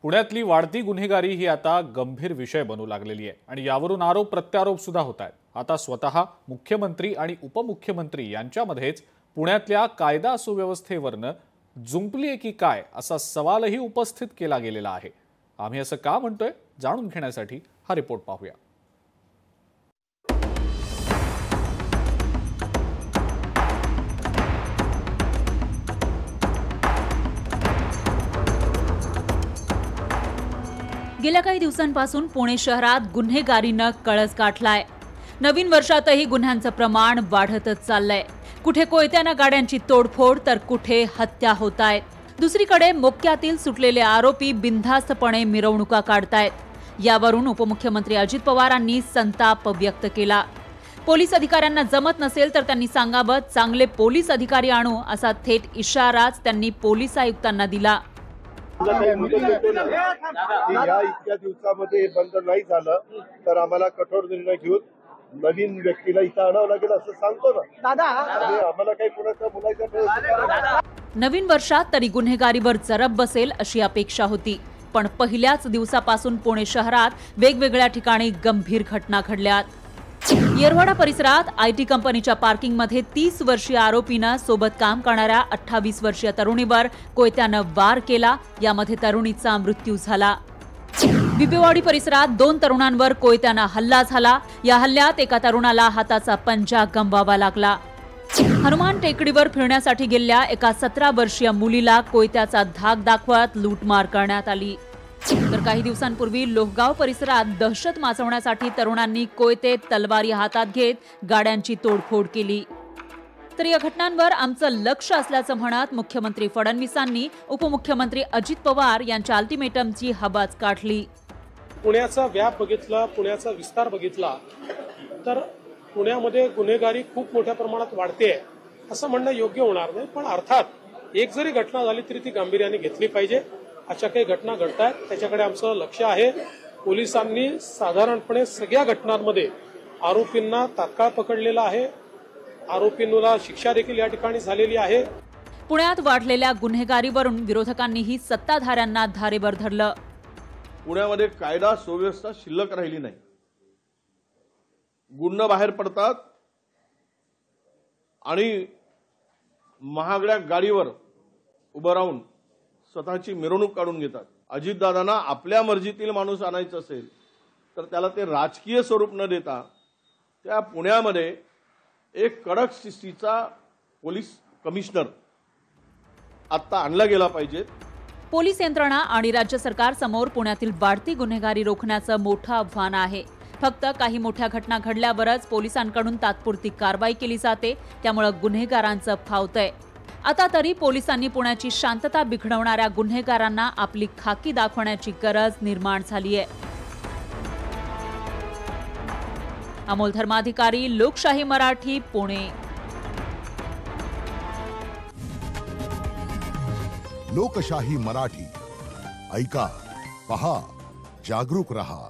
पुण्यातली वाढती गुन्हेगारी ही आता गंभीर विषय बनू लागलेली आहे आणि यावरून आरोप प्रत्यारोप सुद्धा होत आहेत। आता स्वतः मुख्यमंत्री आणि उपमुख्यमंत्री यांच्यामध्येच पुण्यातल्या कायदा सुव्यवस्थेवरनं जुंपली आहे की काय असा सवालही उपस्थित केला गेलेला आहे। आम्ही असं का म्हणतोय जाणून घेण्यासाठी हा रिपोर्ट पाहूया। गेल्या काही दिवसांपासून पुणे शहरात गुन्हेगारीनं कळस गाठलाय। नवीन वर्षातही गुन्ह्यांचं प्रमाण वाढतच चाललंय। कुठे कोयत्यानं गाड्यांची तोडफोड तर कुठे हत्या होतायत। दुसरीकडे मोक्यातील सुटलेले आरोपी बिनधास्तपणे मिरवणुका काढतायत। यावरून उपमुख्यमंत्री अजित पवारांनी संताप व्यक्त केला। पोलीस अधिकाऱ्यांना जमत नसेल तर त्यांनी सांगावं, चांगले पोलीस अधिकारी आणू असा थेट इशाराच त्यांनी पोलीस आयुक्तांना दिला। या इतक्या दिवसामध्ये बंद नाही झालं तर आम्हाला कठोर निर्णय घेऊन नवीन व्यक्तीला इथं आणावं लागेल असं सांगतो ना दादा। आम्हाला काही कुणाचा बोलायचं। नवीन वर्षात तरी गुन्हेगारीवर जरब बसेल अशी अपेक्षा होती, पण पहिल्याच दिवसापासून पुणे शहरात वेगवेगळ्या ठिकाणी गंभीर घटना घडल्यात। येरवाडा परिसरात आयटी कंपनीच्या पार्किंगमध्ये 30 वर्षीय आरोपीनं सोबत काम करणाऱ्या 28 वर्षीय तरुणीवर कोयत्यानं वार केला। यामध्ये तरुणीचा मृत्यू झाला। बिबेवाडी परिसरात 2 तरुणांवर कोयत्यानं हल्ला झाला। या हल्ल्यात एका तरुणाला हाताचा पंजा गमवावा लागला। हनुमान टेकडीवर फिरण्यासाठी गेलेल्या एका 17 वर्षीय मुलीला कोयत्याचा धाक दाखवत लूटमार करण्यात आली। तर काही दिवसांपूर्वी लोहगाव परिसरात दहशत माजवण्यासाठी तरुणांनी कोयते तलवारी हातात घेत गाड्यांची तोडफोड केली। तर या घटनांवर आमचं लक्ष असल्याचं म्हणत मुख्यमंत्री फडणवीसांनी उपमुख्यमंत्री अजित पवार यांच्या अल्टिमेटमची हवाच काढली। पुण्याचा व्याप बघितला, पुण्याचा विस्तार बघितला तर पुण्यामध्ये गुन्हेगारी खूप मोठ्या प्रमाणात वाढते असं म्हणणं योग्य होणार नाही। पण अर्थात एक जरी घटना झाली तरी ती गांभीर्याने घेतली पाहिजे। अशा काही घटना घडतात त्याच्याकडे आमचं लक्ष आहे। पोलिसांनी साधारणपणे सगळ्या घटनांमध्ये आरोपींना तात्काळ पकडलेलं आहे। आरोपींना शिक्षा देखील या ठिकाणी झालेली आहे। पुण्यात वाढलेल्या गुन्हेगारीवरून विरोधकांनीही सत्ताधाऱ्यांना धारेवर धरलं। पुण्यामध्ये कायदा सुव्यवस्था शिल्लक राहिली नाही। गुंड बाहेर पडतात आणि महागड्या गाडीवर उभं राहून स्वतःची मिरवणूक काढून घेतात। अजितदादांना आपल्या मर्जीतील माणूस आणायचं असेल तर त्याला ते राजकीय स्वरूप न देता त्या पुण्यामध्ये एक कडक शिस्तीचा पोलीस कमिशनर आता आणला गेला पाहिजे। पोलीस यंत्रणा आणि राज्य सरकार समोर पुण्यातील वाढती गुन्हेगारी रोखण्याचं मोठं आव्हान आहे। फक्त काही मोठ्या घटना घडल्यावरच पोलिसांकडून तात्पुरती कारवाई केली जाते, त्यामुळे गुन्हेगारांचं फावतंय। आता तरी पोलिसांनी पुण्याची शांतता बिघडवणाऱ्या गुन्हेगारांना आपली खाकी दाखवण्याची गरज निर्माण झाली आहे। अमोल धर्माधिकारी, लोकशाही मराठी, पुणे। लोकशाही मराठी ऐका, पहा, जागरूक रहा।